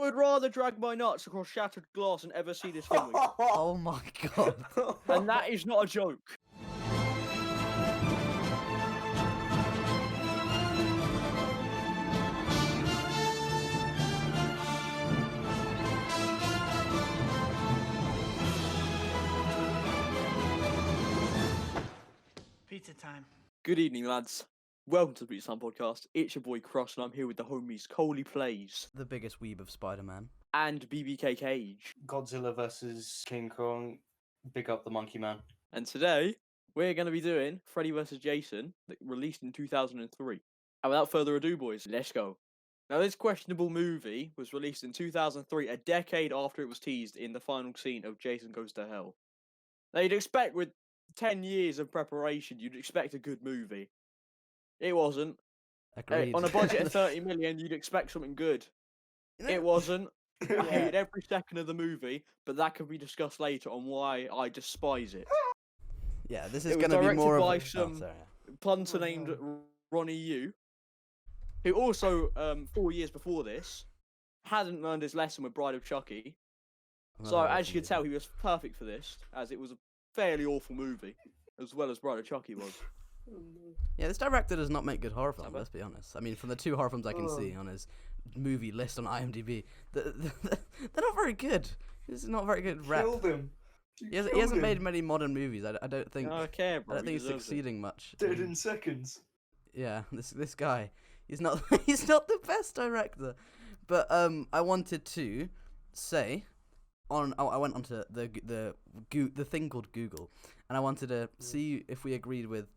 would rather drag my nuts across shattered glass than ever see this film again. Oh my god. And that is not a joke. Pizza time. Good evening, lads. Welcome to the Pizza Time Podcast. It's your boy Cross, and I'm here with the homies Coley Plays The biggest weeb of Spider-Man. and BBK Cage. Godzilla versus King Kong. Big up the Monkey Man. And today, we're going to be doing Freddy vs. Jason, released in 2003. And without further ado, boys, let's go. Now, this questionable movie was released in 2003, a decade after it was teased in the final scene of Jason Goes to Hell. Now, you'd expect with 10 years of preparation, you'd expect a good movie. It wasn't. Agreed. On a budget of 30 million, you'd expect something good. It wasn't. I hated every second of the movie, but that could be discussed later on why I despise it. Yeah, this is It was going to be more directed of by a... some sorry. punter named Ronnie Yu, who also, 4 years before this, hadn't learned his lesson with Bride of Chucky. So, Another as you awful can tell, movie. he was perfect for this, as it was a fairly awful movie, as well as Bride of Chucky was. Yeah, this director does not make good horror films, bad. let's be honest. I mean, from the two horror films I can see on his movie list on IMDb, they're not very good. This is not very good rep. Killed him. He hasn't made many modern movies. I don't think... I don't care, bro. I don't think he's he deserves it. succeeding much. Dead in seconds. Yeah, this guy, he's not he's not the best director. But I wanted to say I went onto the thing called Google, and I wanted to see if we agreed with.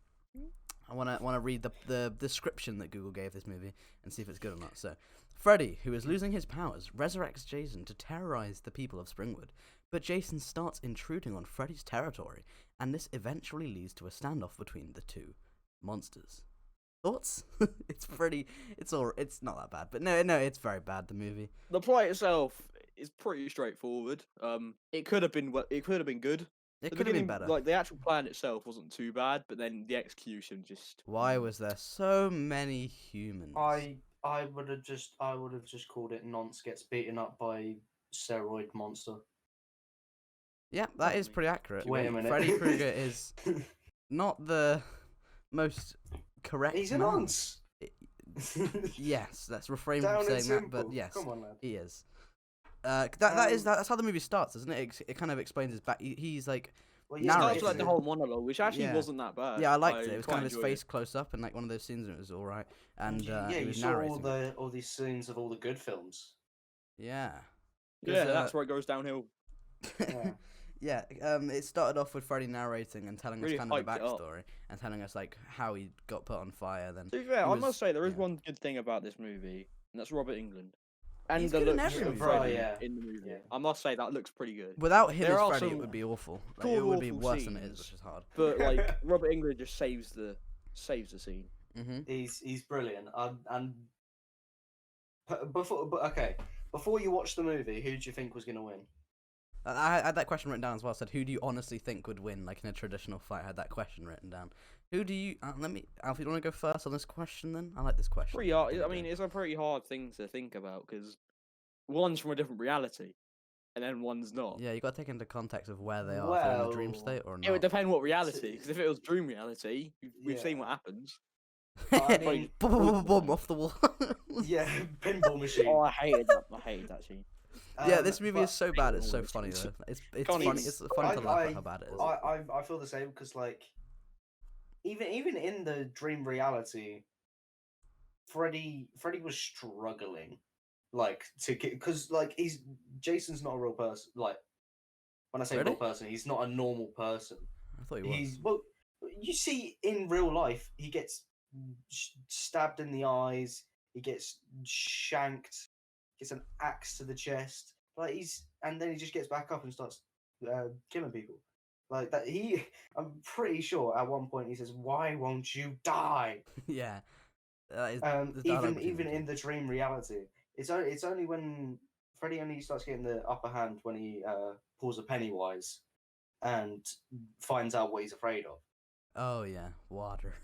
I want to read the description that Google gave this movie and see if it's good or not. So, Freddy, who is losing his powers, resurrects Jason to terrorize the people of Springwood, but Jason starts intruding on Freddy's territory, and this eventually leads to a standoff between the two monsters. Thoughts? It's not that bad, but no, it's very bad. The movie. The plot itself is pretty straightforward. It could have been good. It The could have been beginning, better. Like the actual plan itself wasn't too bad, but then the execution just. Why was there so many humans? I would have just called it Nonce gets beaten up by steroid monster. Yeah, that is pretty accurate. Wait a minute. Freddy Krueger is not the most correct. He's a man. nonce. Yes, let's refrain Down from and saying that, but simple. yes, Come on, lad. he is. That's how the movie starts, isn't it? It kind of explains his back. He's like, Well, It yeah, starts narrates like the it. whole monologue, which actually Yeah. wasn't that bad. yeah, I liked it. It was quite kind of his enjoyed face close up and like one of those scenes, and it was all right. And yeah, he you was saw narrating. all these scenes of all the good films. Yeah. it. Yeah, 'Cause, that's where it goes downhill. Yeah. Yeah, it started off with Freddy narrating and telling us Really kind of the hyped it up. backstory and telling us like how he got put on fire. Then To be fair, He I was- must say there is yeah. one good thing about this movie, and that's Robert England. And He's the good in looks every of movie. Freddy Yeah. in the movie. Yeah. I must say that looks pretty good. without him There as are Freddy, it some would be awful. Like, cool, it would be awful worse than it is, scenes. which is hard. But like Robert England just saves the scene. Hmm He's brilliant. Before you watch the movie, who do you think was going to win? I had that question written down as well. I said, who do you honestly think would win, like in a traditional fight? I had that question written down. Who do you? Let me, Alfie, do you want to go first on this question? Then I like this question. Pretty hard. I mean, it's a pretty hard thing to think about because one's from a different reality, and then one's not. yeah, you got to take into context of where they are. If they're in the dream Well, state or not. It would depend what reality. Because if it was dream reality, we've seen Yeah. what happens. I mean, boom, boom, boom, boom, off the wall. yeah, pinball machine. Oh, I hated that. I hated that scene. Yeah, this movie but is so bad. It's so It's- funny it's- though. It's Can't funny. even- It's funny to laugh at how bad it is. I feel the same because like even in the dream reality, Freddy was struggling like to because like Jason's not a real person. Like when I say Really? real person, he's not a normal person. I thought he was. He's well, you see in real life, he gets stabbed in the eyes, he gets shanked, gets an axe to the chest, like and then he just gets back up and starts killing people. Like that, I'm pretty sure at one point he says, "Why won't you die?" Yeah. That is, the dialogue between Even them in two. the dream reality, it's only when Freddy only starts getting the upper hand when he pulls a Pennywise and finds out what he's afraid of. Oh yeah, water.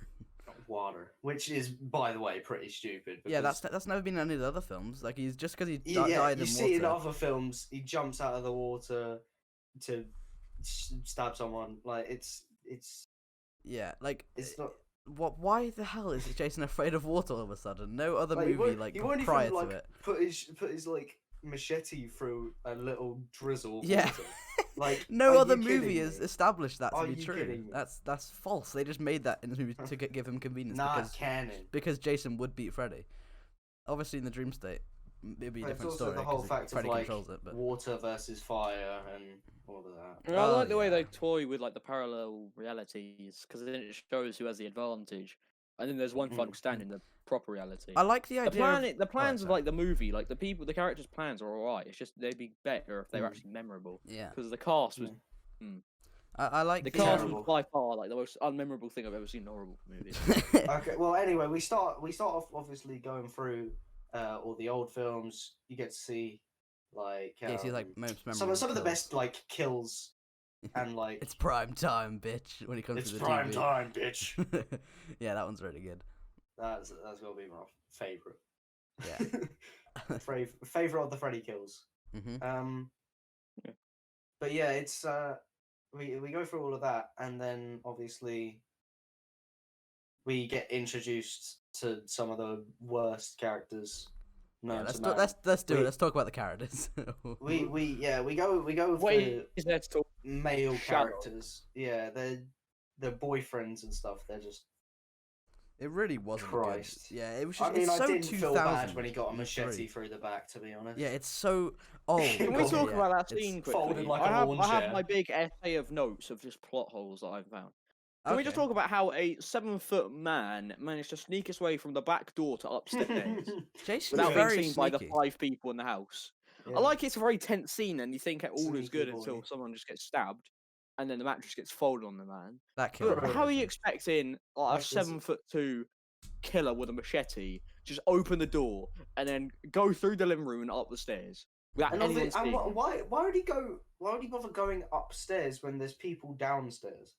water, which is, by the way, pretty stupid. Yeah, because- that's never been in any of the other films. Like he's just because he yeah, died you in see in water. other films, he jumps out of the water to stab someone. Like it's Yeah, like not. what? Why the hell is Jason afraid of water all of a sudden? No other Like, movie like he won't prior even, like, to it. put his like machete through a little drizzle of Yeah. water. Like, No are other you movie kidding has me? established that to Are be you true. kidding me? That's false. They just made that in the movie to give him convenience Not canon. because Jason would beat Freddy. Obviously, in the dream state, it'd be a But it's different also story the whole 'cause fact of Freddy like controls it. But water versus fire and all of that. And I Oh, like the way they yeah. toy with like the parallel realities because then it shows who has the advantage, and then there's one final stand in the proper reality. I like the The idea. the plans of sorry. like the movie, like the characters' plans are alright. It's just they'd be better if they were Mm. actually memorable. Yeah, Because the cast was I like the the cast Terrible. was by far like the most unmemorable thing I've ever seen in a horrible movie. Okay, well, anyway, we start off obviously going through all the old films. You get to see like yeah, see, like most some memorable. of the kills. best like kills and like It's prime time, bitch. When it comes it's to the prime TV. time, bitch. Yeah, that one's really good. That's gonna be my favorite. Yeah. Favorite of the Freddy kills. Mhm. Yeah. But yeah, it's we go through all of that, and then obviously we get introduced to some of the worst characters Yeah, known let's to do, man. let's do it. We- Let's talk about the characters. We go Wait, for is there to talk? male Shadow. characters. Yeah, they're boyfriends and stuff. They're just. It really wasn't Christ. good. Yeah, it was I just. mean, it's I so didn't feel bad when he 2003. got a machete through the back. To be honest. Yeah, it's so old. Can we God, talk yeah. about that It's scene folded quickly? like I a have lawn chair. my big essay of notes of just plot holes that I've found. Can we just Okay. talk about how a 7-foot man managed to sneak his way from the back door to upstairs Jason's without being very seen sneaky. by the 5 people in the house? Yeah. I like it's a very tense scene, and you think all is Sneaky good boy. until someone just gets stabbed, and then the mattress gets folded on the man. That killed But me. how are you expecting like, a Like, this- 7'2" killer with a machete just open the door and then go through the living room and up the stairs without And, anyone obvi- and seeing? him? why would he go? Why would he bother going upstairs when there's people downstairs?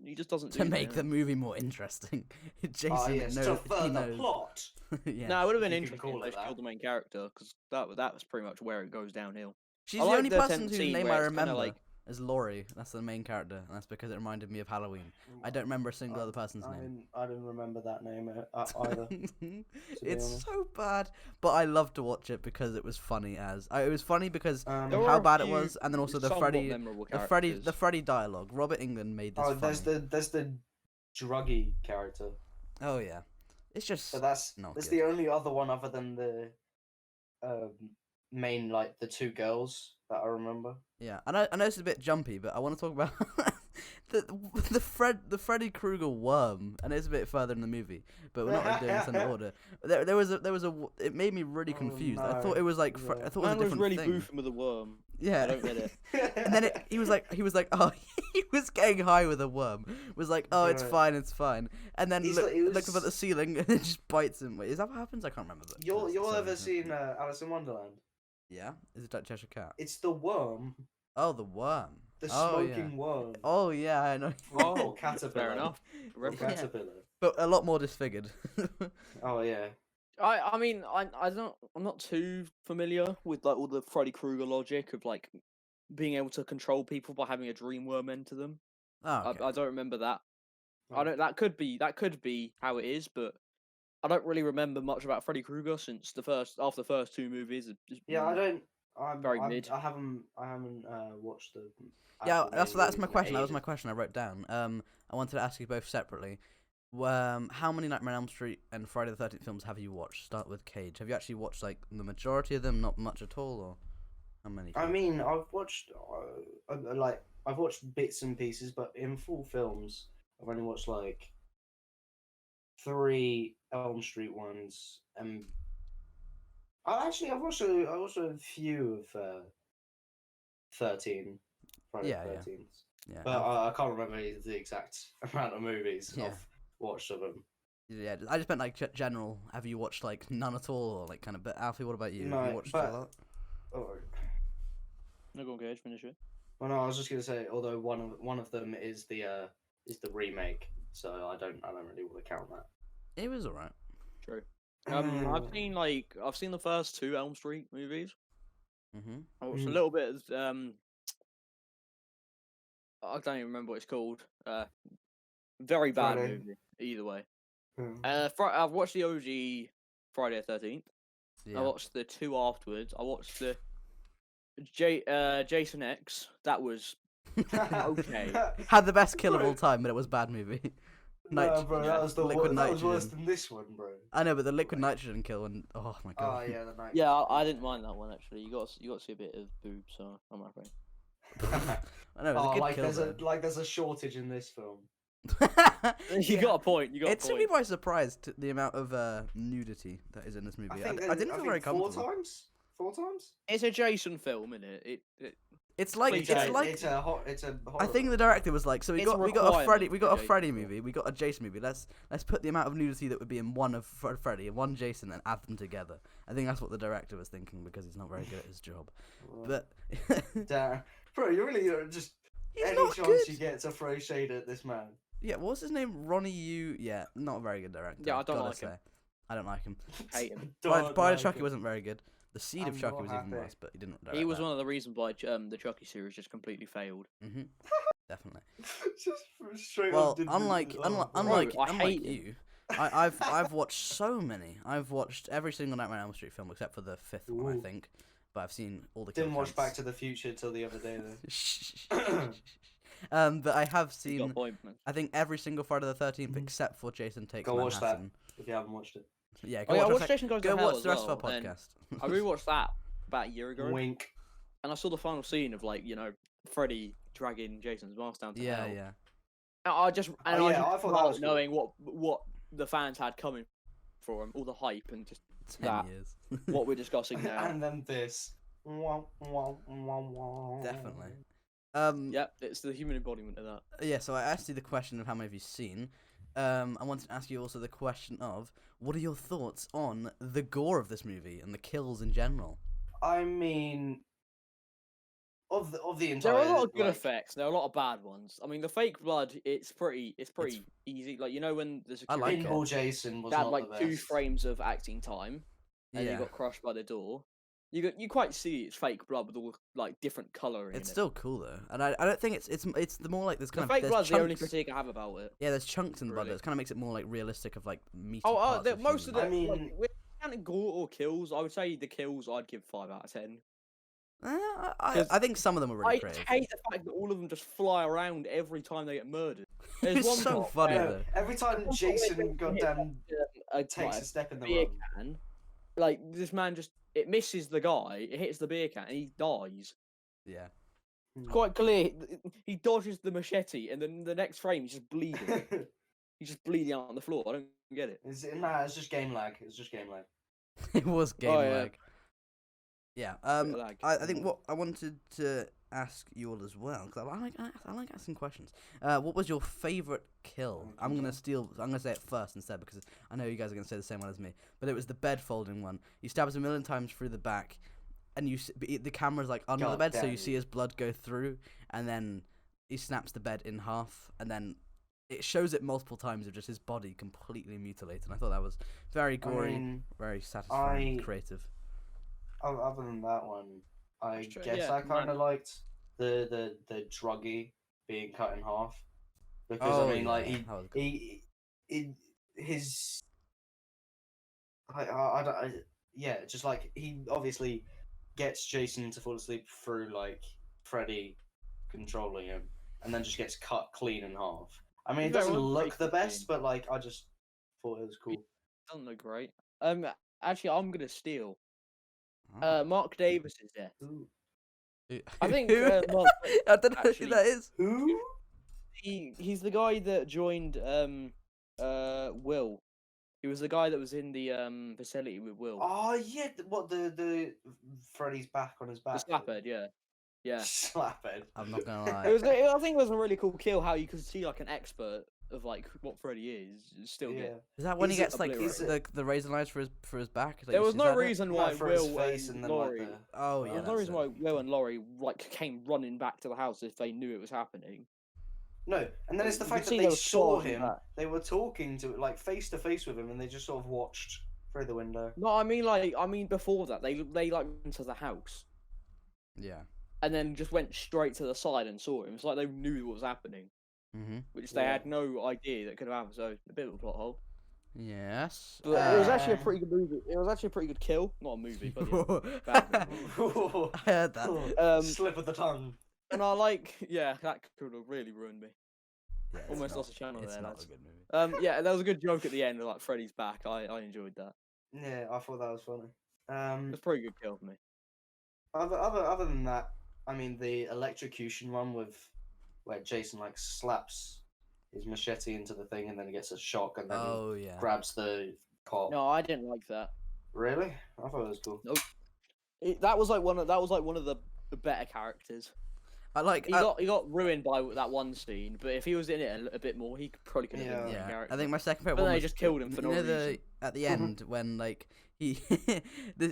He just doesn't to do make that. the movie more interesting? Jason Yes, knows. to he further knows. plot. Yeah. No, it would have been if you can interesting call if it they killed that. the main character because that was pretty much where it goes downhill. She's I the like only the person tense whose scene name where I it's kinda remember like- is Laurie. That's the main character, and that's because it reminded me of Halloween. I don't remember a single other person's name. I didn't remember that name either. It's honest. so bad, but I love to watch it because it was funny. It was funny because There There how were a bad it few was, and then also the somewhat Freddy, memorable the characters. Freddy dialogue. Robert England made this Oh, funny. there's the druggy character, Oh yeah, it's just but that's not that's good. the only other one other than the main, like the two girls that I remember. Yeah, I know it's a bit jumpy, but I want to talk about the Freddy Krueger worm, and it's a bit further in the movie, but we're not really doing this in order. There was a it made me really Oh, confused. I no. thought it was like Yeah. I thought Man it was a was different really thing. boofing with a worm. Yeah, I don't get it. and then he was like oh he was getting high with a worm. Was like oh it's Right. fine, and then He's look, like- he looked up at the was- ceiling and it just bites him. Wait, is that what happens? I can't remember. But You'll it's you'll so ever recent. seen Alice in Wonderland? Yeah, is it that Cheshire Cat? It's the worm, Oh, the worm. the Oh, yeah. smoking worm. Oh yeah, I know. Oh, caterpillar. Fair enough. Or Reference. caterpillar. But a lot more disfigured. Oh yeah. I mean I'm not too familiar with like all the Freddy Krueger logic of like being able to control people by having a dream worm enter them. Oh, okay. I don't remember that. I Oh. don't. That could be how it is, but I don't really remember much about Freddy Krueger since after the first 2 movies. Yeah, I don't. Very mid. I haven't watched the. Yeah, actual that's main my movies in question. That was my ages. question I wrote down. I wanted to ask you both separately. How many Nightmare on Elm Street and Friday the 13th films have you watched? Start with Cage. Have you actually watched like the majority of them? Not much at all, or how many? I mean, I've watched I've watched bits and pieces, but in full films, I've only watched like 3 Elm Street ones, and I've watched a few of 13 Friday Yeah, the yeah. 13th. yeah, But I can't remember the exact amount of movies Yeah. I've watched of them. yeah. I just meant like general. Have you watched like none at all, or like kind of? But Alfie, what about you? Have No, you watched but- a lot? Oh, No, go on, Gage, finish it. well, no, I was just gonna say, although one of them is the remake, so I don't really want to count that. It was alright. True. I've seen the first 2 Elm Street movies. Mhm. I watched a little bit of I don't even remember what it's called. Very bad Friday. movie. Either way. Mm. I've watched the OG Friday the 13th. I Yeah. watched the 2 afterwards. I watched the Jason X. That was okay. Had the best kill of all time, but it was a bad movie. No, bro, yeah, that was liquid that was worse nitrogen. than this one, bro. I know, but the liquid nitrogen kill and oh my Oh god. yeah, the night. Yeah, I didn't mind that one actually. You got to see a bit of boob, so I'm happy. I know, it was a good like kill. there's a shortage in this film. You got a point. You got It a took me point. by surprise to the amount of nudity that is in this movie. I there's- didn't feel very four comfortable. times. 4 times. It's a Jason film, innit? It's like Please it's don't. like It's a horror. I think the director was like, so we It's a got a Freddy, requirement we for got a Jason Freddy film. movie, we got a Jason movie. Let's put the amount of nudity that would be in one of Freddy and one Jason and add them together. I think that's what the director was thinking because he's not very good at his job. But Damn. Bro, you really just he's any not chance good. you get to throw shade at this man. Yeah, what's his name? Ronnie Yu. Yeah, not a very good director. Yeah, I don't gotta like him. say. I don't like him. Hate him. Don't Bride of like Chucky him. wasn't very good. The Seed of I'm Chucky not was even happy. worse, but he didn't direct He was that. one of the reasons why the Chucky series just completely failed. Mhm. Definitely. Just straight Well, up didn't- unlike oh, unlike I hate you, I've watched so many. I've watched every single Nightmare on Elm Street film except for the 5th one, I Ooh. think. But I've seen all the. kill Didn't watch counts. Back to the Future till the other day But I have You got a seen. point, man. I think every single Friday the 13th Mhm. except for Jason Takes Go watch that. Manhattan. if you haven't watched it. Yeah, Oh yeah, I watch watched Jason Goes to go Hell watch as the rest well, of our and podcast. I rewatched that about a year ago, Wink. and I saw the final scene of Freddy dragging Jason's mask down to Yeah, hell. yeah. And I just yeah, just I thought that felt was cool. knowing what the fans had coming for him, all the hype and just 10 that. years. what we're discussing now. And then this. Wah, wah, wah, wah. Definitely. Yep, it's the human embodiment of that. Yeah, so I asked you the question of how many have you seen. I wanted to ask you also the question of what are your thoughts on the gore of this movie and the kills in general? I mean, of the There entire. are a lot of good like, effects. There are a lot of bad ones. I mean, the fake blood, it's pretty easy. Like when the I like security it. Pinball Jason was that had not like the 2 best. frames of acting time, and Yeah, he got crushed by the door. You quite see it's fake blood with all like different coloring. it's in still cool though, and I don't think it's the more like this it. kind The of fake there's blood's the only chunks. critique I have about it. Yeah, there's chunks in the blood. Really. That kind of makes it more like realistic of like meaty Oh, parts of most of the. humans. I like, mean- with counting gore or kills, I would say the kills I'd give 5 out of 10. I think some of them were really I creative. hate the fact that all of them just fly around every time they get murdered. There's It's one so part funny where- though. Every time one part Jason where they goddamn hit, takes like, a step in the beer wrong. can, like this man it misses the guy, it hits the beer can, and he dies. Yeah. It's quite clear he dodges the machete, and then the next frame he's just bleeding. He's just bleeding out on the floor. I don't get it. It's just game lag. It's just game lag. It was game Oh, yeah. lag. Yeah. Bit of lag. I think what I wanted to ask you all as well, because I like asking questions. What was your favorite kill? I'm gonna say it first instead because I know you guys are gonna say the same one as me. But it was the bed folding one. He stabs 1,000,000 times through the back, and the camera's like under the God bed, so damn you it. see his blood go through, and then he snaps the bed in half, and then it shows it multiple times of just his body completely mutilated. And I thought that was very gory, I mean, very satisfying, I- creative. other than that one, I That's true, guess yeah, I kind man. of liked the druggie being cut in half because Oh, I mean, like yeah, that was cool. his I don't yeah, just like he obviously gets Jason to fall asleep through like Freddy controlling him, and then just gets cut clean in half. I mean, it Yeah, it doesn't was pretty look the cool best, scene. but like I just thought it was cool. Doesn't look great. Actually, I'm gonna steal. Oh. Mark Davis is death. Who? I think Who? Mark, I don't know who actually- that is. Who? he's the guy that joined Will. He was the guy that was in the facility with Will. Oh yeah, what the Freddy's back on his The back. slaphead, yeah. Slaphead. I'm not gonna lie. I think it was a really cool kill. How you could see like an expert of like what Freddy is still Yeah. get. Is that when he He's gets like obliterated. the razor knives for his back? Is that There you was see- no is that it? reason No, why for his Will face and and then Laurie. like the. Oh yeah, There's no that's reason it. why Will and Laurie like came running back to the house if they knew it was happening. No, and then it's the You fact could that see they there was saw claws in him. that. They were talking to like face to face with him, and they just sort of watched through the window. No, I mean before that, they like went to the house Yeah. and then just went straight to the side and saw him. It's like they knew what was happening, Mhm. which they Yeah. had no idea that could have happened. So a bit of a plot hole. Yes. But it was actually a Uh, pretty good movie. It was actually a pretty good kill, not a movie, but yeah, bad movie. I heard that. Slip of the tongue. And I like, yeah, that could have really ruined me. Yeah, it's Almost not- lost a channel it's there, not lads. a good movie. Yeah, there was a good joke at the end, like Freddy's back. I enjoyed that. Yeah, I thought that was funny. It was a pretty good kill for me. Other than that, I mean the electrocution one with where Jason like slaps his machete into the thing and then he gets a shock and then Oh he yeah. grabs the cop. No, I didn't like that. Really? I thought it was cool. That was like one of the better characters. I like. He got ruined by that one scene, but if he was in it a bit more, probably could have been a Yeah. better Yeah, character. I think my second favorite But one then they was just killed him for you no know reason. at the end when like he,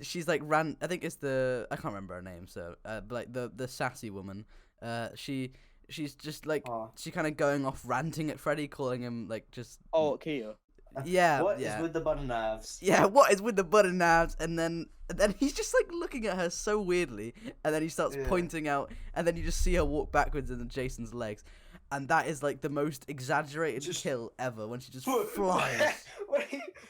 she's like ran. I think it's I can't remember her name. So, but like the sassy woman. She's just like Oh. she kind of going off ranting at Freddy, calling him like just. Oh, Kia. Yeah. What is yeah. with the butter knives? Yeah, what is with the butter knives? And then he's just like looking at her so weirdly, and then he starts Yeah. pointing out, and then you just see her walk backwards in Jason's legs, and that is like the most exaggerated Just- kill ever when she just flies.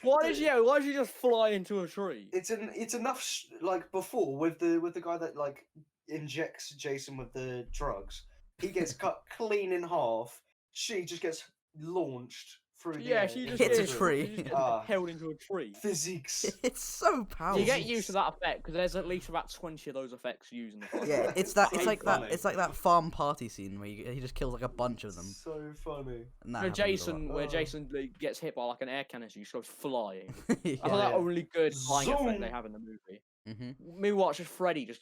Why did she just fly into a tree? It's enough like before with the guy that like injects Jason with the drugs. He gets cut clean in half. She just gets launched through the Yeah, air she just hits a gets- tree. She just gets Ah. held into a tree. Physics. It's so powerful. You get used to that effect because there's at least about 20 of those effects used in the fight. Yeah, it's that. It's Fucking like that. funny. It's like that farm party scene where he just kills like a bunch of them. So funny. And that Where happens a lot. Jason, where Oh. Jason like, gets hit by like an air cannon, so he goes flying. Yeah. I thought that yeah. only good flying effect Zoom. they have in the movie. Mhm. Meanwhile, it's just Freddy just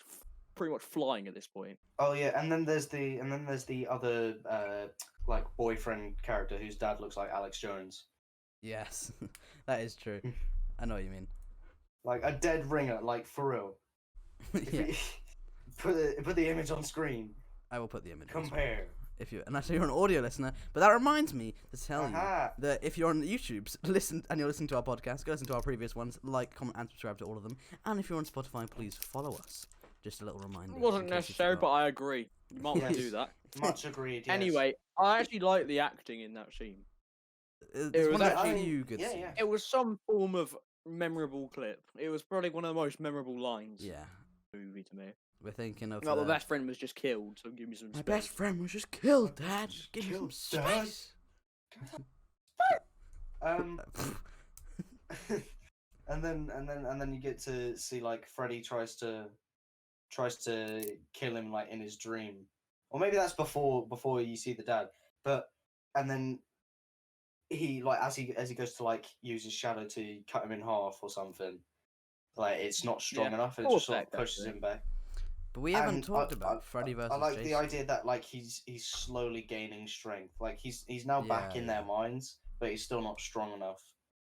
pretty much flying at this point. Oh yeah, and then there's the other like boyfriend character whose dad looks like Alex Jones. Yes, that is true. I know what you mean. Like a dead ringer, like for real. If Yeah, you put the image on screen. I will put the image. on screen. Compare. If you, and actually you're an audio listener, but that reminds me to tell Aha. you that if you're on YouTube, listen and you're listening to our podcast, go listen to our previous ones, like, comment, and subscribe to all of them. And if you're on Spotify, please follow us. Just a little reminder. It wasn't in case you necessary, forgot. but I agree. You might want to do Yes. that. Much agreed. Yes. Anyway, I actually like the acting in that scene. It's it was one of the actually- few good yeah, scenes. yeah. It was some form of memorable clip. It was probably one of the most memorable lines Yeah, in the movie to me. we're thinking of. Like, my best friend was just killed, so give me some my space. best friend was just killed, Dad. Just Give me some killed, Dad. space. And then you get to see like Freddy tries to kill him like in his dream, or maybe that's before you see the dad. But and then he like as he goes to like use his shadow to cut him in half or something, like it's not strong Yeah, enough and it cool just sort of effect, pushes actually. him back. But we haven't And talked about Freddy versus I like Jason. the idea that like he's slowly gaining strength. Like he's now back Yeah, in yeah. their minds, but he's still not strong enough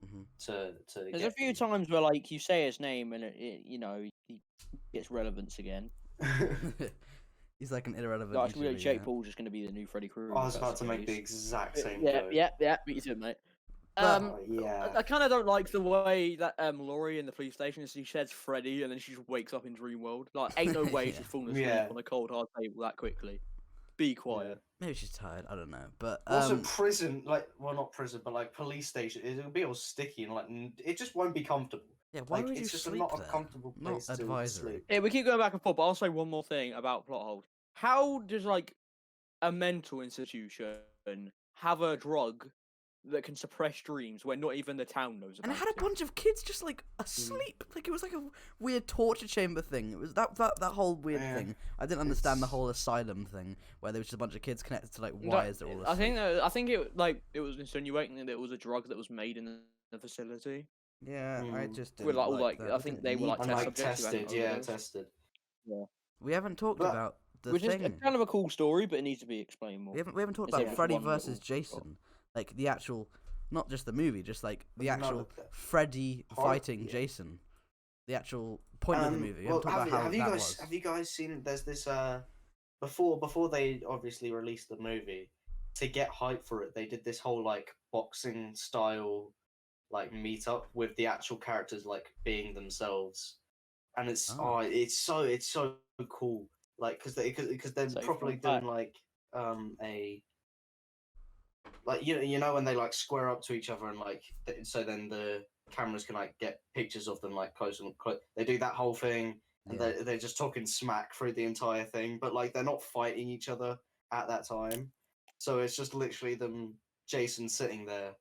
Mhm. to. There's a few times where like you say his name and you know he gets relevance again. He's like an irrelevant. Like, really, YouTuber, Jake yeah. Paul's just going to be the new Freddy Krueger. I was if about that's to make the case. exact same Yeah, joke. yeah, me too, mate. But- Oh, yeah. I kind of don't like the way that Laurie in the police station, she says Freddy and then she just wakes up in Dreamworld. Like, ain't no way Yeah. she's falling asleep Yeah. on a cold hard table that quickly. Be quiet. Maybe she's tired. I don't know. But Also, prison, like, well, not prison, but like police station, it'll be all sticky and like it just won't be comfortable. yeah, why Like, would you it's just sleep not there? a comfortable Not place to advisory. sleep. Yeah, we keep going back and forth, but I'll say one more thing about plot holes. How does like a mental institution have a drug that can suppress dreams when not even the town knows about And it had a it? bunch of kids just like asleep. Like it was like a weird torture chamber thing. It was that whole weird Yeah, thing. I didn't understand the it's- whole asylum thing where there was just a bunch of kids connected to like No, wires that were all I asleep. think it was insinuating that it was a drug that was made in the facility. Yeah, I Mm. just didn't With, like, all, like like, that. I We think didn't they were, need like, that. And test like subjects, you hadn't tested, yeah, overdosed. tested. We haven't talked But- about the Which is thing. kind of a cool story, but it needs to be explained more. We haven't talked It's like about just Freddy one versus little Jason. Like the actual, not just the movie, just like the No, actual the- Freddy Part- fighting yeah. Jason. The actual point of the movie. We haven't talked have, about how have you that guys was. have you guys seen? There's this before they obviously released the movie. to get hype for it, they did this whole like boxing style like meetup with the actual characters like being themselves, and Oh. it's so cool. Like because they're So properly fun doing fact. like a like you know when they like square up to each other and like so then the cameras can like get pictures of them like close and close. They do that whole thing, and Yeah. they're just talking smack through the entire thing, but like they're not fighting each other at that time. So it's just literally them, Jason sitting there,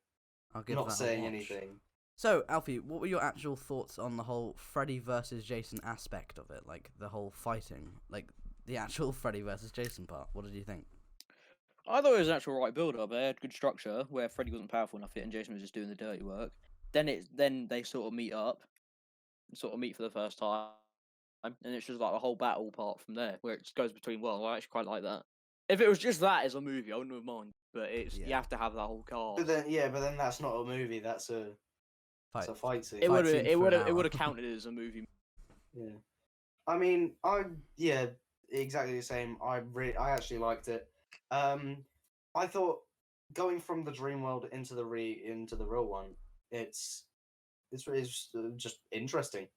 I'll give not that a saying watch. anything. So, Alfie, what were your actual thoughts on the whole Freddy versus Jason aspect of it? Like, the whole fighting? Like, the actual Freddy versus Jason part? What did you think? I thought it was an actual right build up. They had good structure where Freddy wasn't powerful enough yet, and Jason was just doing the dirty work. Then they sort of meet up, sort of meet for the first time, and it's just like a whole battle part from there, where it just goes between. Well, I actually quite like that. If it was just that as a movie, I wouldn't have mind. But you Yeah. have to have that whole But cast. then that's not a movie. That's a Fight. it's a fight scene. It Fight would have scene it for would an have it hour. would have counted as a movie. Yeah. I mean, yeah, exactly the same. I actually liked it. I thought going from the dream world into the real one, it's just interesting.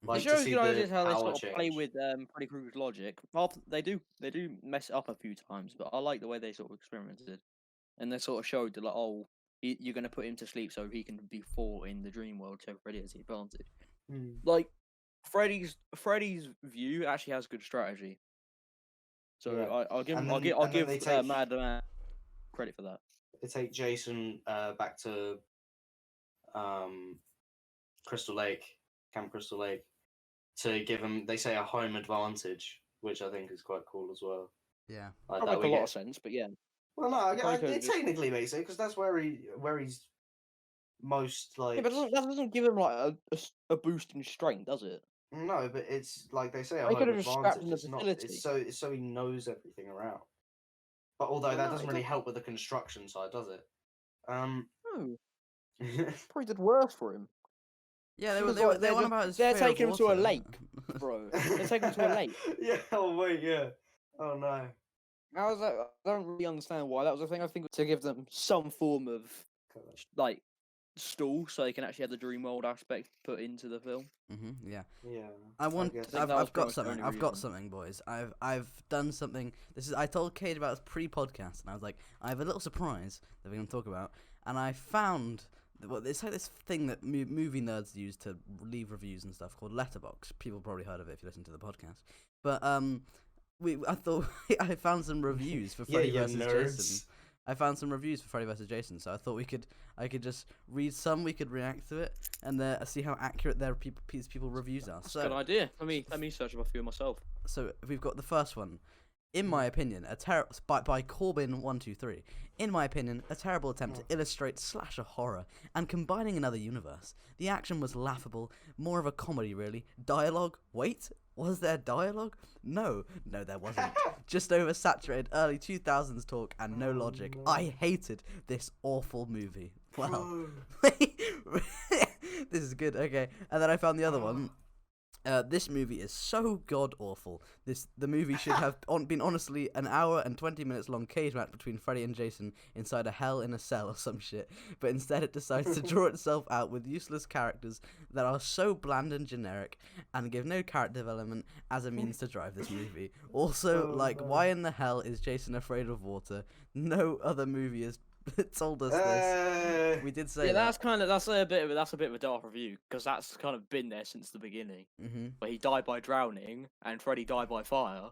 It Like to shows see good the ideas how they power sort of play change. with Freddy Krueger's logic. Well, they do mess it up a few times, but I like the way they sort of experimented, and they sort of showed that like, oh, you're going to put him to sleep so he can be fought in the dream world, so Freddy has the advantage. Hmm. Like Freddy's view actually has good strategy, so Yeah, I'll and then give Mad Man credit for that. they take Jason back to um Crystal Lake, Camp Crystal Lake, to give him, they say, a home advantage, which I think is quite cool as well. Yeah. Like That that make we a lot of get. sense, but yeah, Well, no, Freddy could have it just technically makes it because that's where he's most yeah, like. but that doesn't give him like a boost in strength, does it? No, but it's like they say, a They could home have just strapped advantage. in the It's not. facility. It's so he knows everything around. But although Well, that no, doesn't it really doesn't. help with the construction side, does it? Um. No, probably did worse for him Yeah, they were because they were like they were on about his they're fear of taking him to a water. lake, bro. They're taking him to a lake. Yeah. Oh wait. Yeah. Oh no. I was like, I don't really understand why that was a thing. I think to give them some form of like stall so they can actually have the dream world aspect put into the film. Yeah. Yeah. I want. guess. I think that was I've pretty got much the something. only I've got reason. something, boys. I've done something. This is. I told Kate about this pre-podcast, and I was like, I have a little surprise that we're gonna talk about, and I found. Well, it's like this thing that movie nerds use to leave reviews and stuff called Letterbox. People probably heard of it if you listen to the podcast. But I thought I found some reviews for Yeah, Freddy you versus nerds. Jason. I found some reviews for Freddy vs. Jason, so I thought I could just read some, we could react to it, and see how accurate their people reviews are. That's So, a good idea. Let me search up a few myself. so we've got the first one. In my opinion, by Corbin123. In my opinion, a terrible attempt to illustrate slasher horror and combining another universe. The action was laughable, more of a comedy really. Dialogue? Wait, was there dialogue? No, there wasn't. Just oversaturated early 2000s talk and no logic. no. I hated this awful movie. Well, Bro. this is good. Okay, and then I found the other one. This movie is so god awful. The movie should have been honestly an hour and 20 minutes long cage match between Freddy and Jason inside a hell in a cell or some shit. But instead it decides to draw itself out with useless characters that are so bland and generic and give no character development as a means to drive this movie. Also, Oh, like, no. why in the hell is Jason afraid of water? No other movie has told us this. We did say Yeah, that. that's a bit of a dark review because that's kind of been there since the beginning. Mm-hmm. Where he died by drowning and Freddy died by fire.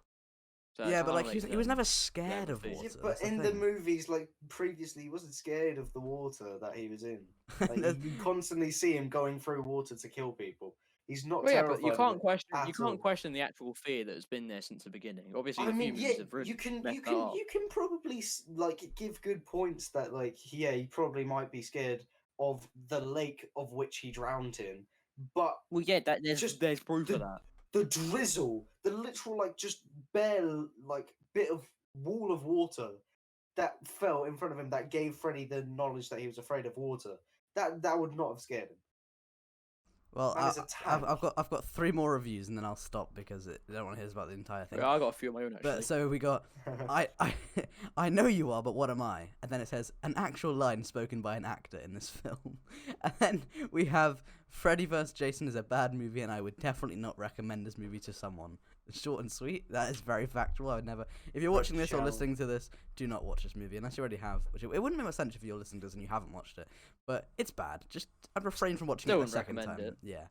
So Yeah, it but kinda like makes he was them never scared of thing. water. Yeah, but that's in the the thing. movies, like previously, he wasn't scared of the water that he was in. Like, That- you constantly see him going through water to kill people. He's not Well, yeah, terrified but you of can't it question at all. the actual fear that has been there since the beginning. Obviously, I the mean, few yeah, movies have really you can messed that up. probably like give good points that like yeah, he probably might be scared of the lake of which he drowned in, but Well, yeah, just there's proof of the that. the drizzle, the literal like just bare like bit of wall of water that fell in front of him that gave Freddy the knowledge that he was afraid of water. That would not have scared him. Well, Man is a tank. I've got 3 more reviews and then I'll stop because I don't want to hear about the entire thing. Yeah, I got a few of my own actually. But so we got I know you are, but what am I? And then it says an actual line spoken by an actor in this film. And then we have Freddy vs. Jason is a bad movie, and I would definitely not recommend this movie to someone. Short and sweet. That is very factual. I would never. If you're watching this or listening to this, do not watch this movie unless you already have. Which it wouldn't make much sense if you're listening to this and you haven't watched it. But it's bad. Just I'd refrain from watching it the second time. Recommend it. Yeah.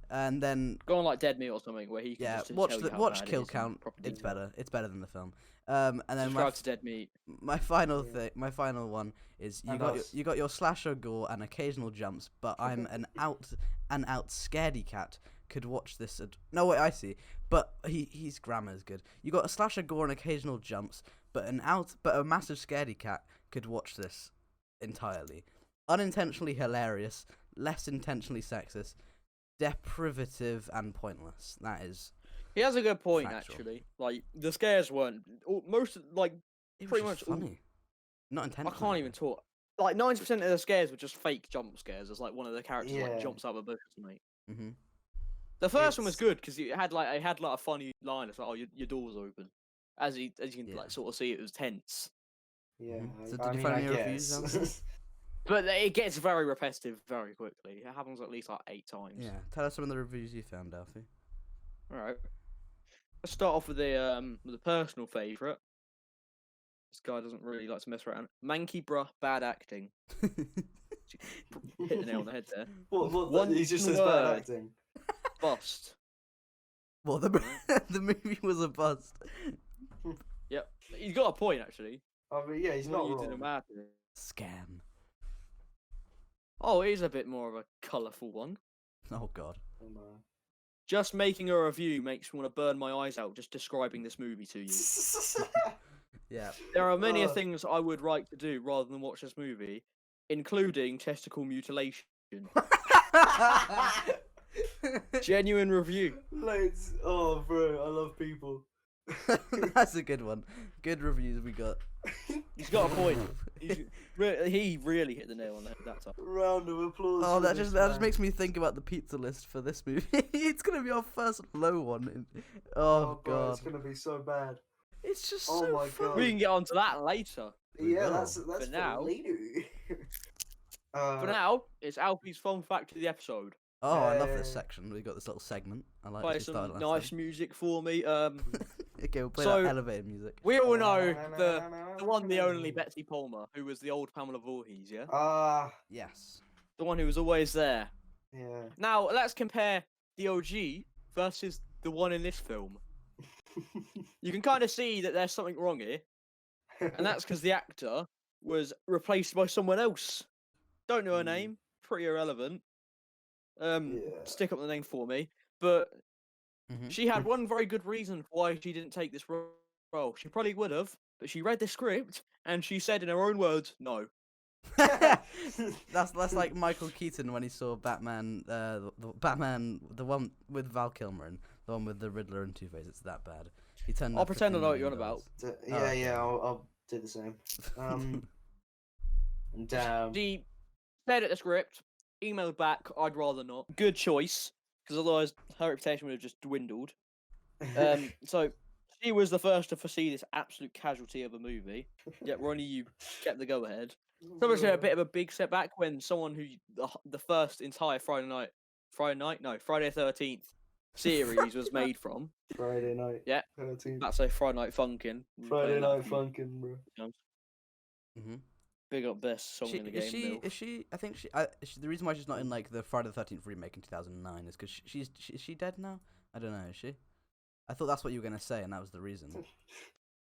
And then go on like Dead Meat or something where he can just watch tell you how watch bad Kill it is Count. proper It's detail. better. It's better than the film. And then Subscribe to Dead Meat. my final one is you got your slasher gore and occasional jumps, but I'm an out scaredy cat could watch this. No wait, I see. But his grammar is good. You got a slasher gore and occasional jumps, but a massive scaredy cat could watch this entirely. Unintentionally hilarious, less intentionally sexist, deprivative and pointless. That is. He has a good point Factual. actually. Like the scares weren't most like It was pretty just much funny. Not I intentionally. can't even talk. Like 90% of the scares were just fake jump scares. It's like one of the characters like Yeah. jumps out of a bush or something. Mm-hmm. The first one was It's- good because it had like a funny line. It's like, oh, your door's open. As you can Yeah. like sort of see, it was tense. Yeah. So I did you mean, find I any reviews, guess. Anthony? But it gets very repetitive very quickly. It happens at least like 8 times. Yeah. Tell us some of the reviews you found, Alfie. All right. Let's start off with the personal favourite. This guy doesn't really like to mess around. Manky bruh, bad acting. Hit the nail on the head there. What? He just says word. bad acting. Bust. Well, the the movie was a bust. Yep. He's got a point actually. I mean, yeah, he's What not you didn't wrong. matter. Scam. Oh, it is a bit more of a colourful one. Oh God. Oh, no. Just making a review makes me want to burn my eyes out just describing this movie to you. Yeah. There are many Ugh. things I would like to do rather than watch this movie, including testicle mutilation. Genuine review. Oh, bro, I love people. That's a good one. Good reviews we got. He's got a point. He really hit the nail on the head that time. Round of applause. Oh, for that this just man. makes me think about the pizza list for this movie. It's gonna be our first low one. Oh Oh, bro, God. it's gonna be so bad. It's just Oh so my funny. God. We can get onto that later. We Yeah, will. that's For for now- later. For now, it's Alfie's fun fact of the episode. Oh, I love Yay. this section. We got this little segment. I like Play this. some nice music for me. Okay, we'll play So- that elevator music. We all know the one, the only Betsy Palmer, who was the old Pamela Voorhees, yeah? Ah, Yes. The one who was always there. yeah. Now, let's compare the OG versus the one in this film. You can kind of see that there's something wrong here, and that's because the actor was replaced by someone else. Don't know her name, pretty irrelevant. Yeah. Stick up the name for me. But Mhm. she had one very good reason why she didn't take this role. She probably would have, but she read the script and she said in her own words, no. That's like Michael Keaton when he saw Batman, the Batman, the one with Val Kilmer and the one with the Riddler and Two-Face. It's that bad. He turned. I'll up pretend I $15 know what you're on million. about. Yeah, okay. yeah, I'll do the same. Damn. She stared at the script, emailed back, I'd rather not. Good choice, because otherwise her reputation would have just dwindled. So she was the first to foresee this absolute casualty of a movie. Yet Ronnie, you kept the go ahead. So much a bit of a big setback when someone who the first entire Friday the 13th series was made from. Friday night. Yeah. 13th. That's a Friday Night Funkin'. We've been Friday playing that night a few funkin', bro. times. Mhm. Big up best song in the game. Bill. Is she? I think the reason why she's not in like the Friday the 13th remake in 2009 is because is she dead now? I don't know. Is she? I thought that's what you were gonna say, and that was the reason.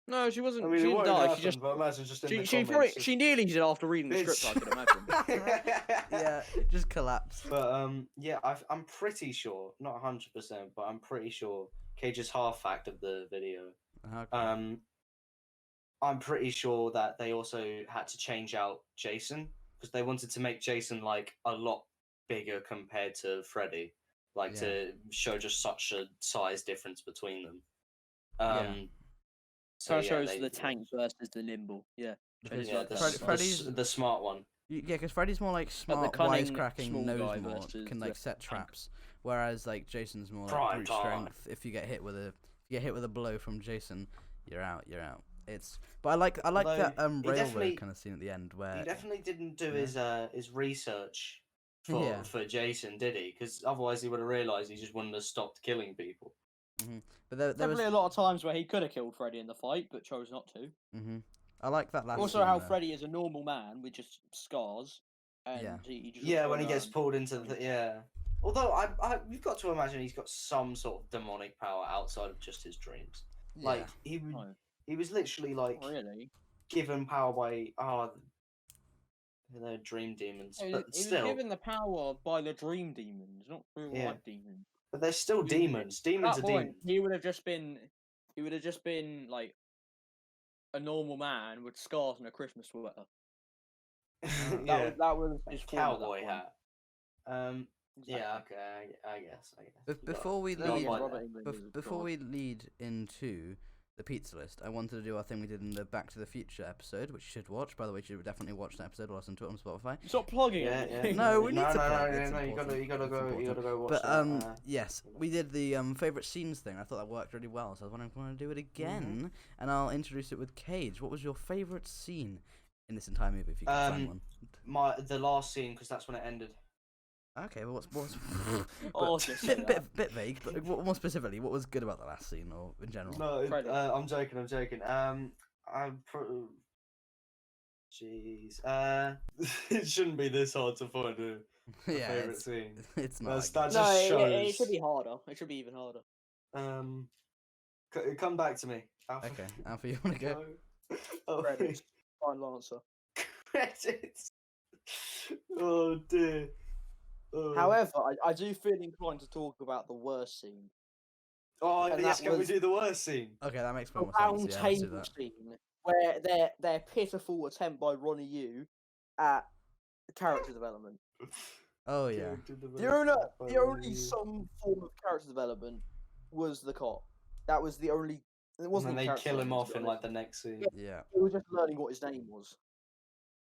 No, she wasn't. I mean, she it didn't won't die. happen, She just. but imagine just in the She comments. she nearly did after reading the Bitch. script. I could imagine. Yeah, just collapsed. But yeah, I'm pretty sure, not 100%, but I'm pretty sure. Cage's half fact of the video. Okay. I'm pretty sure that they also had to change out Jason because they wanted to make Jason like a lot bigger compared to Freddy, like Yeah. to show just such a size difference between them. Yeah. So Kind of yeah, shows they- the tank versus the nimble. Yeah. Because Changes Yeah, like the, that. Freddy- s- the, Freddy's- s- the smart one. Yeah, because Freddy's more like the smart, cunning wisecracking, small knows guy more, versus can the like set tank. traps. Whereas like Jason's more like Prime brute time. strength. If you get hit with a blow from Jason, you're out. You're out. But I like Although, that he railroad definitely- kind of scene at the end where He definitely didn't do Yeah. his research Yeah. for Jason, did he? Because otherwise he would have realised he just wouldn't have stopped killing people. but there was Definitely a lot of times where he could have killed Freddy in the fight, but chose not to. I like that last Also, scene, how though. Freddy is a normal man with just scars, and Yeah. he just Yeah, looks when he like a gets man. pulled into the yeah. Although you've got to imagine he's got some sort of demonic power outside of just his dreams. Like No, he was literally like not really. given power by they're dream demons, He but was still, given the power by the dream demons, not real Yeah. life demons. but they're still He- demons. At Demons that are point, demons. he would have just been like a normal man with scars and a Christmas sweater. Yeah, That was a his form at that cowboy point. hat. Exactly. Yeah, okay, I guess. Before we No, lead, yeah, like Robert that. England is a before god. we lead into the pizza list, I wanted to do our thing we did in the Back to the Future episode, which you should watch. By the way, you should definitely watch that episode or listen to it on Spotify. Stop plugging Yeah, it. No, we need no, to no, plug no, it, it's no, you important, gotta it's go, you important. gotta go watch But that. yes, we did the favorite scenes thing. I thought that worked really well, so I was wondering if I want to do it again, and I'll introduce it with Cage. What was your favorite scene in this entire movie? If you could find one. The last scene, because that's when it ended. Okay, well, what's Oh, but, just say that. bit vague, but more specifically, what was good about the last scene, or in general? No, Freddy. I'm joking. Jeez. It shouldn't be this hard to find a Yeah, favorite scene. it's not. That's- like that that. No, just it shows. should be harder. It should be even harder. Come back to me. Alpha. Okay, Alpha, you want to go? No. Oh, Credits. Final answer. credits. Oh dear. Oh. However, I do feel inclined to talk about the worst scene. Oh and yes, that can we was- do the worst scene? Okay, that makes The more round sense. Yeah, let's do table that. scene where their pitiful attempt by Ronnie Yu at character development. Oh yeah. Character The only some form of character development was the cop. That was the only. It And wasn't then they even character kill him development, off to in be like the honest. next scene. Yeah. He was just learning what his name was,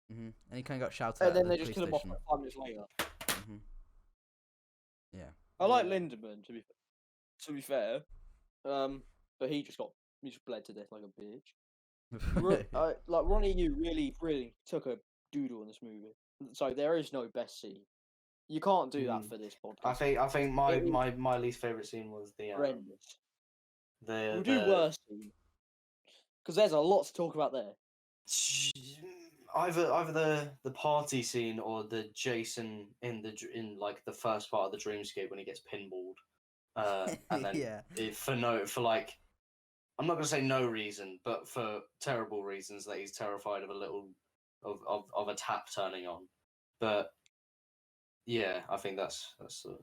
And he kind of got shouted and at then the they just police kill him off station. like 5 minutes later. hmm Yeah. I like Yeah. Lindemann to be fair, but he just bled to death like a bitch. Like Ronnie Yu really took a doodle in this movie. So there is no best scene. You can't do that for this podcast. I think my It is my least favorite scene was the horrendous. the We'll do worst scene because there's a lot to talk about there. either the party scene or the Jason in like the first part of the dreamscape when he gets pinballed, and then Yeah. for like I'm not gonna say no reason, but for terrible reasons that he's terrified of a little of a tap turning on. But yeah, I think that's the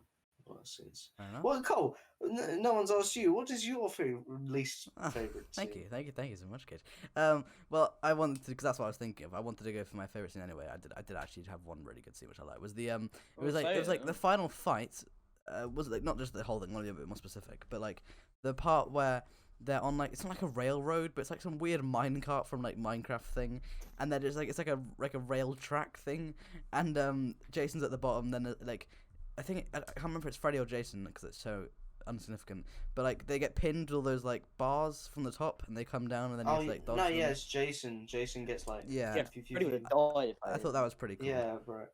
worst scenes. Fair enough. Well, Cole, no one's asked you. What is your least Ah, favorite? Thank scene? you so much, Kate. Well, I wanted to, because that's what I was thinking of. I wanted to go for my favorite scene anyway. I did actually have one really good scene which I liked. Was the it was like the final fight. Was like not just the whole thing, I want to be a bit more specific, but like the part where they're on like it's not like a railroad, but it's like some weird minecart from like Minecraft thing, and then it's like a rail track thing, and Jason's at the bottom. Then like I can't remember if it's Freddy or Jason because it's so insignificant, but like they get pinned with all those like bars from the top, and they come down, and then you have to, like dodge no, them. yeah, it's Jason. Jason gets like Yeah. Freddy would have died. I thought that was pretty cool. yeah, bro.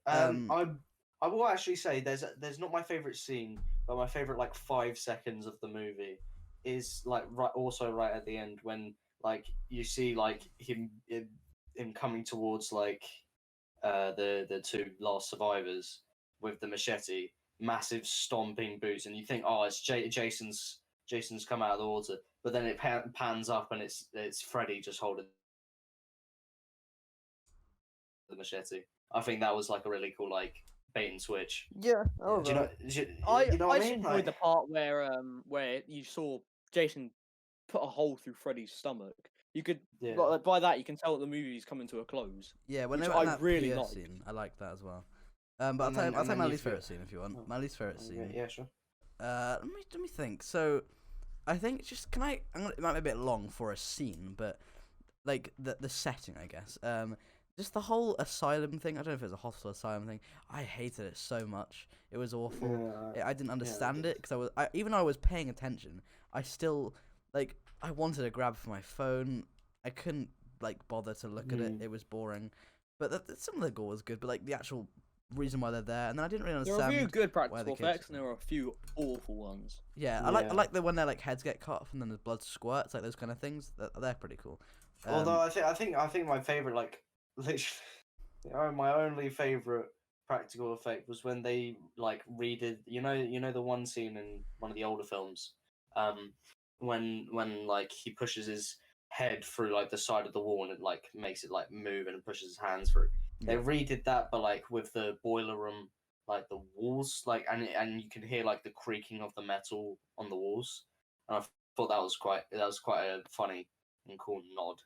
I will actually say there's not my favorite scene, but my favorite like 5 seconds of the movie is like right at the end when like you see like him coming towards like the two last survivors with the machete, massive stomping boots, and you think, oh, it's Jason's come out of the water, but then it pans up and it's Freddy just holding the machete. I think that was like a really cool like bait and switch. Yeah, Do you know? I you know what I mean? enjoyed the part where you saw Jason put a hole through Freddy's stomach. You could Yeah. like, by that you can tell that the movie's coming to a close. Yeah, when Which they were in I that really Pier liked. scene, I like that as well. But I'll And tell then- you, and then my you least feel- favorite scene if you want. Oh. My least favorite scene. Yeah, sure. Let me think. So, I think just it might be a bit long for a scene, but like the setting, I guess. just the whole asylum thing. I don't know if it was a hostile asylum thing. I hated it so much. It was awful. I didn't understand it because even though I was paying attention, I still like I wanted to grab for my phone. I couldn't like bother to look at it. It was boring. But some of the gore was good. But like the actual reason why they're there, and then I didn't really There understand. are a few good why practical the kids- effects, and there are a few awful ones. Yeah, I like the when their like heads get cut off and then the blood squirts, like those kind of things. They're pretty cool. Although I think my favorite, like, literally, my only favorite practical effect was when they like redid. You know the one scene in one of the older films, when like he pushes his head through like the side of the wall and it like makes it like move and pushes his hands through. They redid that, but like with the boiler room, like the walls, like and you can hear like the creaking of the metal on the walls. And I thought that was quite a funny and cool nod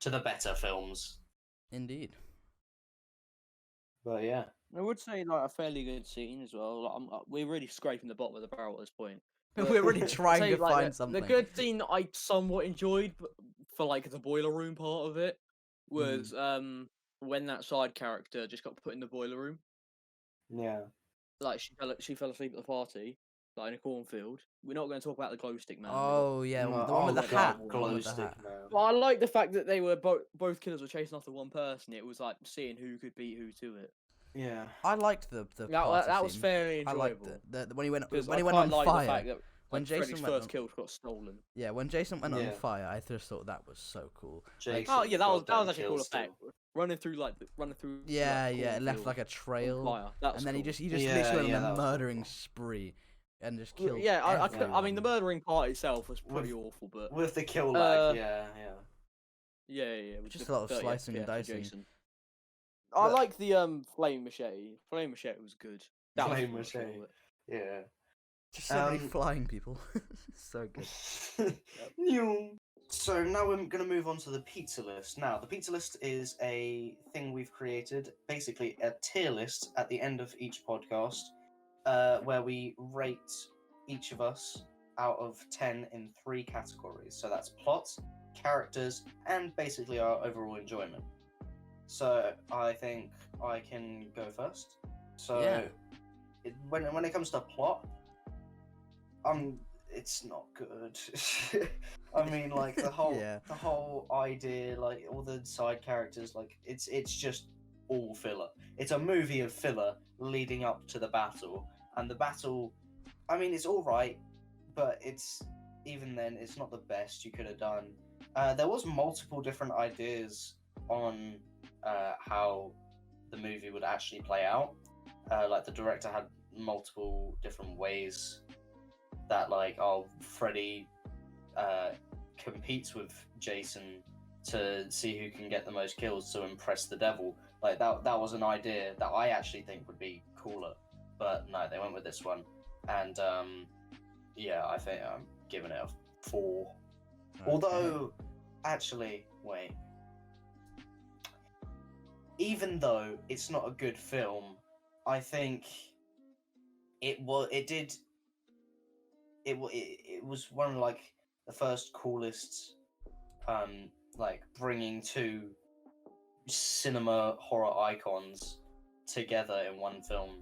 to the better films. Indeed. But yeah, I would say like a fairly good scene as well. Like, we're really scraping the bottom of the barrel at this point. We're really trying I'd to say, like, find something. The good scene that I somewhat enjoyed for like the boiler room part of it was when that side character just got put in the boiler room. yeah. Like she fell asleep at the party, like in a cornfield. We're not going to talk about the glow stick man. Oh yeah, No, the one with the God, hat. God, The one glow with the stick hat. man. But I like the fact that they were both killers were chasing after one person. It was like seeing who could beat who to it. Yeah. I liked the That was scene. fairly I enjoyable. liked the when he went Because when I he went quite on like fire. the fact that When like, Jason Freddy's went first on- kill got stolen. Yeah, when Jason went on Yeah. fire, I just thought that was so cool. Jason Oh yeah, that was goddamn actually a cool kills effect. Running through Yeah, like, it left cornfield like a on trail, fire. That was and then cool. he just Yeah, literally yeah, went that on a was murdering cool. spree, and just killed. Yeah, I mean the everyone. murdering part itself was pretty With- awful, but With the kill lag, yeah. yeah, with Just the a lot of 30 slicing and FPS for dicing. Jason. I But- like the flame machete. Flame machete was good. That Flame was fun, machete. Yeah. Just so many Um, flying people. So good. So now we're going to move on to the pizza list. Now, the pizza list is a thing we've created, basically a tier list at the end of each podcast, where we rate each of us out of 10 in 3 categories. So that's plot, characters, and basically our overall enjoyment. So I think I can go first. So Yeah. when it comes to plot, it's not good. I mean, like the whole idea, like all the side characters, like it's just all filler. It's a movie of filler leading up to the battle, and the battle, I mean, it's all right, but even then, it's not the best you could have done. There was multiple different ideas on how the movie would actually play out. Like the director had multiple different ways that Freddy competes with Jason to see who can get the most kills to impress the devil. Like that was an idea that I actually think would be cooler, but no, they went with this one, and yeah, I think I'm giving it a 4. Okay. Although, actually, wait. Even though it's not a good film, I think it was one of like the first coolest like bringing 2 cinema horror icons together in one film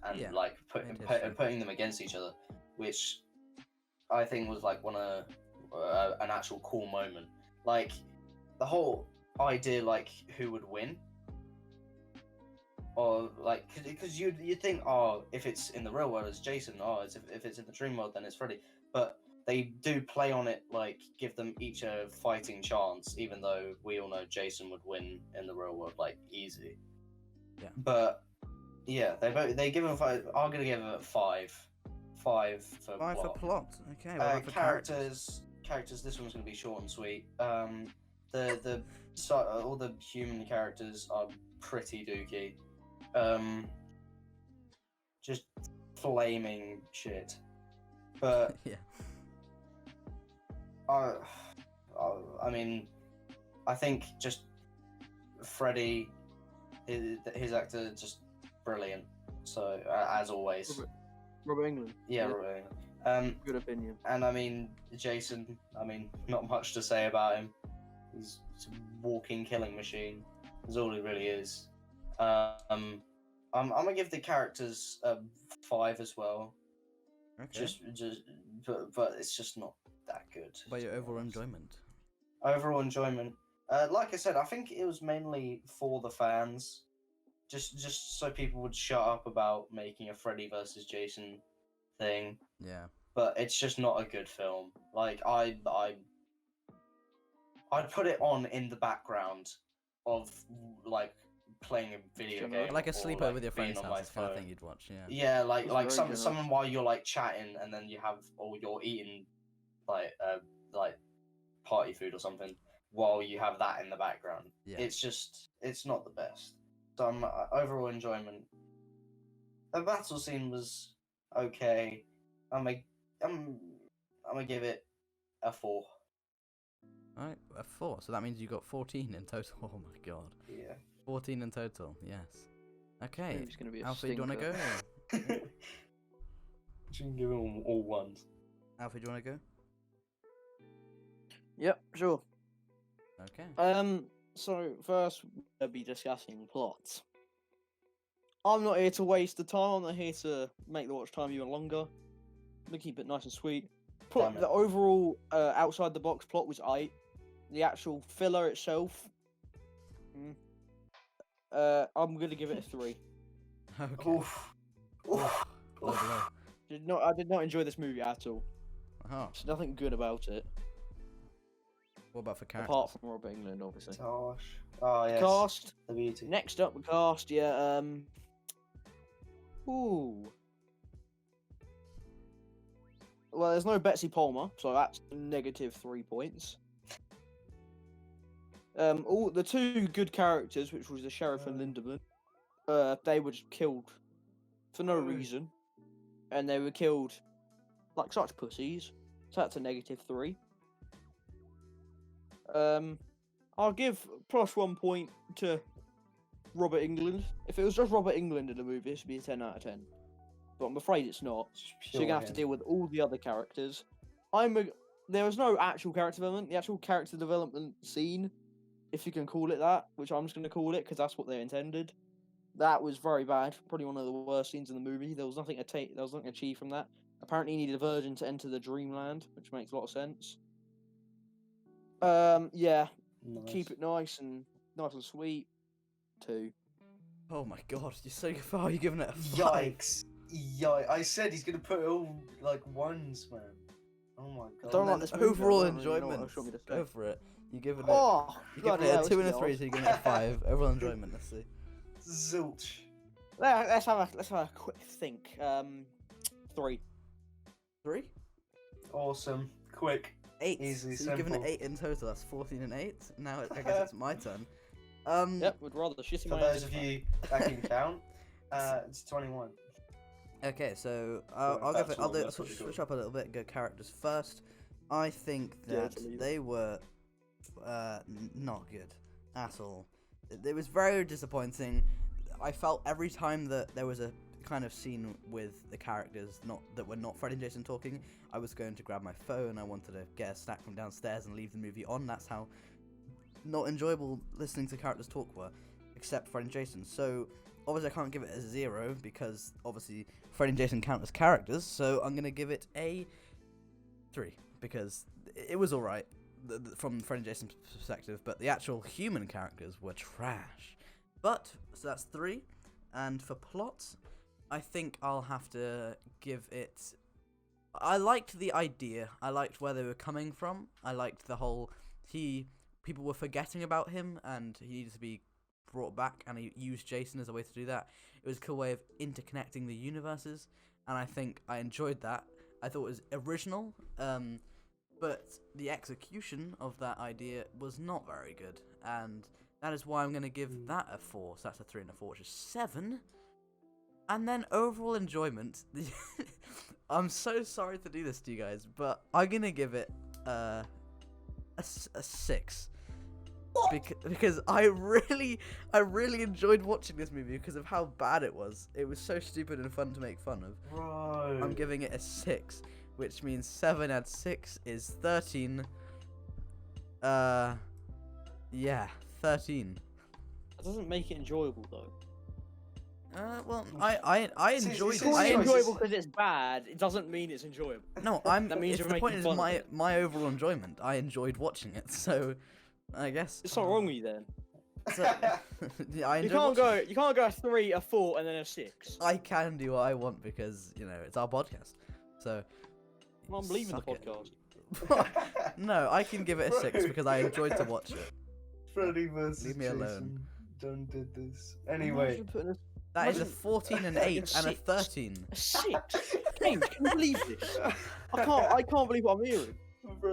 and Yeah, like interesting. putting them against each other, which I think was like an actual cool moment. Like the whole idea, like who would win, or like because you'd think, oh, if it's in the real world it's Jason, if it's in the dream world then it's Freddy, but they do play on it, like give them each a fighting chance, even though we all know Jason would win in the real world, like easy. Yeah. But yeah, they give him 5. I'm gonna give it 5. 5 for 5 for plot. plot. Okay. What about for Characters. This one's gonna be short and sweet. All the human characters are pretty dookie. Just flaming shit. But Yeah. I mean, I think just Freddy, his actor, just brilliant. So as always, Robert England. yeah. Good opinion. And I mean, Jason, I mean, not much to say about him. He's a walking killing machine. That's all he really is. I'm gonna give the characters a 5 as well. Okay. But it's just not that good. By your to be overall honest. enjoyment. Overall enjoyment. Like I said, I think it was mainly for the fans, just so people would shut up about making a Freddy versus Jason thing. Yeah. But it's just not a good film. Like I'd put it on in the background of like playing a video Generous. game, Like a or, sleepover like, with your being friend's on house, my this kind of phone. thing you'd watch. Yeah. Yeah, like That's like very some generous. someone while you're like chatting, and then you have, or you're eating like party food or something while you have that in the background. Yeah. It's not the best. So overall enjoyment. The battle scene was okay. I'm a, I'm I'm gonna give it a 4. Alright, a 4. So that means you got 14 in total. Oh my god. Yeah. 14 in total. Yes. Okay. Movie's gonna be a Alfie, do you want to stinker. go? You can give them all ones. Alfie, do you want to go? Yep, sure. Okay. So first we'll be discussing plot. I'm not here to waste the time. I'm not here to make the watch time even longer. I'm gonna keep it nice and sweet. Damn it. The overall outside the box plot was aight. The actual filler itself, I'm gonna give it a 3. Okay. Oof. Oof. Low blow. I did not enjoy this movie at all. Oh, There's nothing good about it, what about for characters? apart from Robert England, obviously. Gosh. Oh yes. Cast. The beauty. Next up, the cast. Yeah. Ooh. Well, there's no Betsy Palmer, so that's -3 points. All the 2 good characters, which was the sheriff and Lindemann, they were just killed for no reason, and they were killed like such pussies. So that's a -3. I'll give +1 point to Robert England. If it was just Robert England in the movie, this would be a 10 out of 10. But I'm afraid it's not. So you're gonna have to deal with all the other characters. There was no actual character development. The actual character development scene, if you can call it that, which I'm just gonna call it because that's what they intended. That was very bad. Probably one of the worst scenes in the movie. There was nothing achieved from that. Apparently, you needed a virgin to enter the dreamland, which makes a lot of sense. Yeah. Nice. Keep it nice and sweet. 2. Oh my god, you're so far. You're giving it a 5. Yikes. Yikes. I said he's gonna put it all like ones, man. Oh my god. Don't like And this then movie, I overall don't really know what enjoyment. else you want me to Go say. for it. You're giving it. Oh, You're bloody giving it hell, a 2 and a let's 3, be so you're giving it a 5. Overall enjoyment. Let's see. Zilch. Let's have a quick think. 3. 3. Awesome. Quick. 8. Easy, So you're giving it simple. 8 in total. That's 14 and 8. Now I guess it's my turn. Yep, would rather shit in For my those ass. of you that can count, it's 21. Okay, so Sorry, I'll that's wrong, do that's pretty switch cool. up a little bit. Go characters first. I think Yeah, that it's they were not good at all. It was very disappointing. I felt every time that there was a kind of scene with the characters that were not Freddy and Jason talking, I was going to grab my phone. I wanted to get a snack from downstairs and leave the movie on. That's how not enjoyable listening to characters talk were, except Freddy and Jason. So obviously I can't give it a 0 because obviously Freddy and Jason count as characters. So I'm gonna give it a 3 because it was alright from Freddy and Jason's perspective, but the actual human characters were trash. But so that's 3, and for plot, I think I'll have to give it. I liked the idea. I liked where they were coming from. I liked the whole people were forgetting about him and he needed to be brought back, and he used Jason as a way to do that. It was a cool way of interconnecting the universes, and I think I enjoyed that. I thought it was original, but the execution of that idea was not very good, and that is why I'm going to give that a 4. So that's a 3 and a 4, which is 7. And then overall enjoyment. I'm so sorry to do this to you guys, but I'm going to give it a 6. Because I really enjoyed watching this movie because of how bad it was. It was so stupid and fun to make fun of. Bro. I'm giving it a 6, which means 7 add 6 is 13. Yeah, 13. That doesn't make it enjoyable though. Well, I See, enjoyed it's it. Calling I it en- enjoyable because it's bad, it doesn't mean it's enjoyable. No, I'm. That means It's you're the point making is fun of it. my overall enjoyment. I enjoyed watching it, so I guess. There's something wrong with you then. So, yeah, I You enjoyed can't watching it. You can't go a 3, a 4, and then a 6. I can do what I want because it's our podcast. So. Well, I'm leaving the suck it. podcast. No, I can give it a 6 because I enjoyed to watch it. Freddy versus Leave me alone. Jason done did this. Anyway. Imagine putting That is a Imagine- 14 and 8 and a Six. 13. a 6. James, can you believe this? I can't believe what I'm hearing.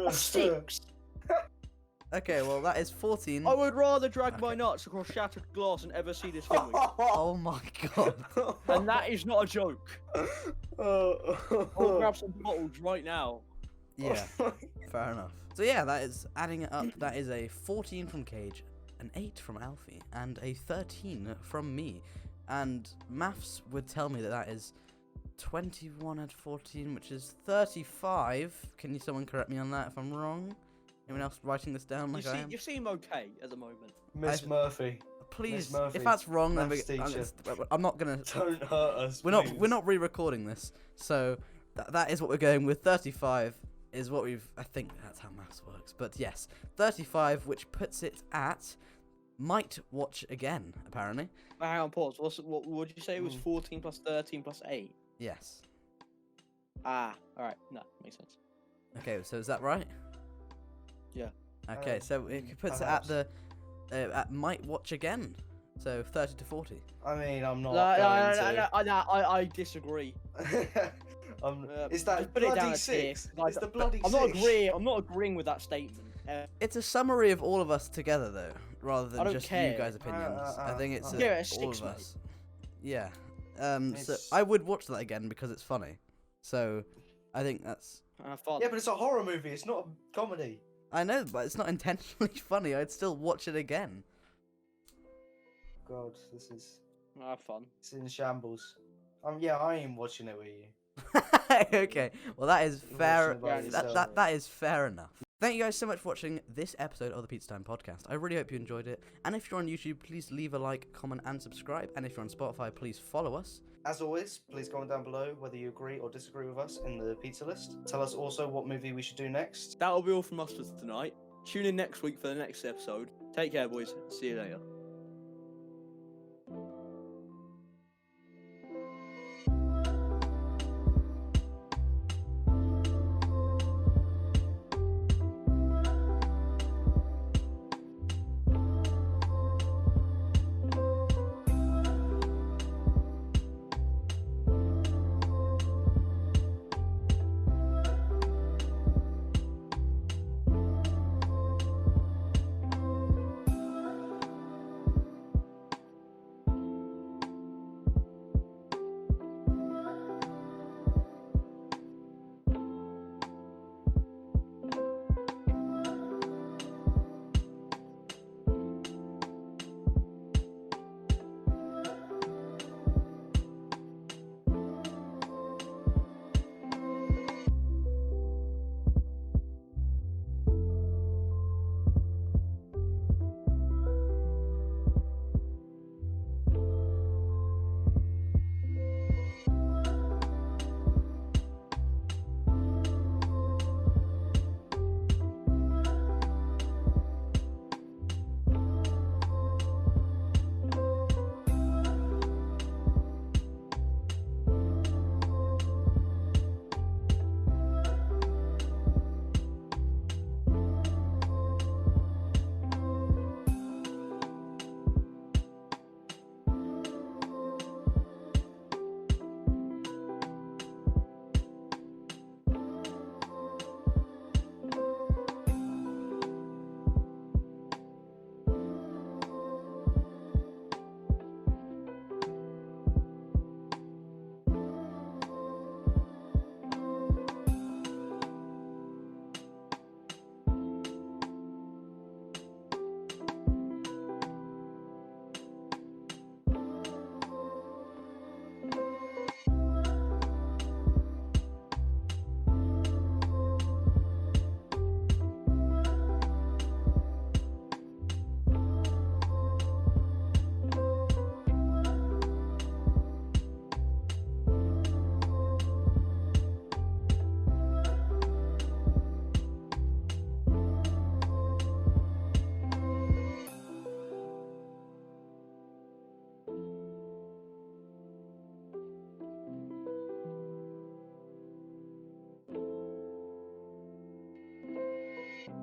A 6. Okay, well that is 14. I would rather drag my Okay. nuts across shattered glass than ever see this film again. Oh my god. And that is not a joke. I'll grab some bottles right now. Yeah, fair enough. So yeah, that is adding it up. That is a 14 from Cage, an 8 from Alfie, and a 13 from me. And maths would tell me that that is 21 at 14, which is 35. Can someone correct me on that if I'm wrong? Anyone else writing this down like I am? You seem okay at the moment. Miss I- Murphy, Please, Murphy, if that's wrong, then maths teacher. I'm not gonna. don't hurt us. We're please. not re-recording this, so that is what we're going with. 35 is what we've. I think that's how maths works. But yes, 35, which puts it at might watch again. Apparently, Hang on, pause. What would you say it was? 14 plus 13 plus 8. yes. Ah, all right. No, makes sense. Okay, so is that right? Yeah. Okay, so it puts it at the at might watch again. So 30 to 40. I mean, I'm not No, going I disagree. to. It's Just that put it down bloody as 6. 6. It's the bloody I'm 6. not agreeing. I'm not agreeing with that statement. It's a summary of all of us together, though, rather I than don't just care. you guys' opinions. I think it's Yeah, all it's 6, of mate. us. Yeah. So It's- I would watch that again because it's funny. So I think that's. Fun. Yeah, but it's a horror movie. It's not a comedy. I know, but it's not intentionally funny. I'd still watch it again. God, this is Fun. it's in shambles. Yeah, I am watching it with you. Okay, well that is You're fair. watching it by That, yourself. that is fair enough. Thank you guys so much for watching this episode of the Pizza Time Podcast. I really hope you enjoyed it. And if you're on YouTube, please leave a like, comment, and subscribe. And if you're on Spotify, please follow us. As always, please comment down below whether you agree or disagree with us in the pizza list. Tell us also what movie we should do next. That'll be all from us for tonight. Tune in next week for the next episode. Take care, boys. See you later.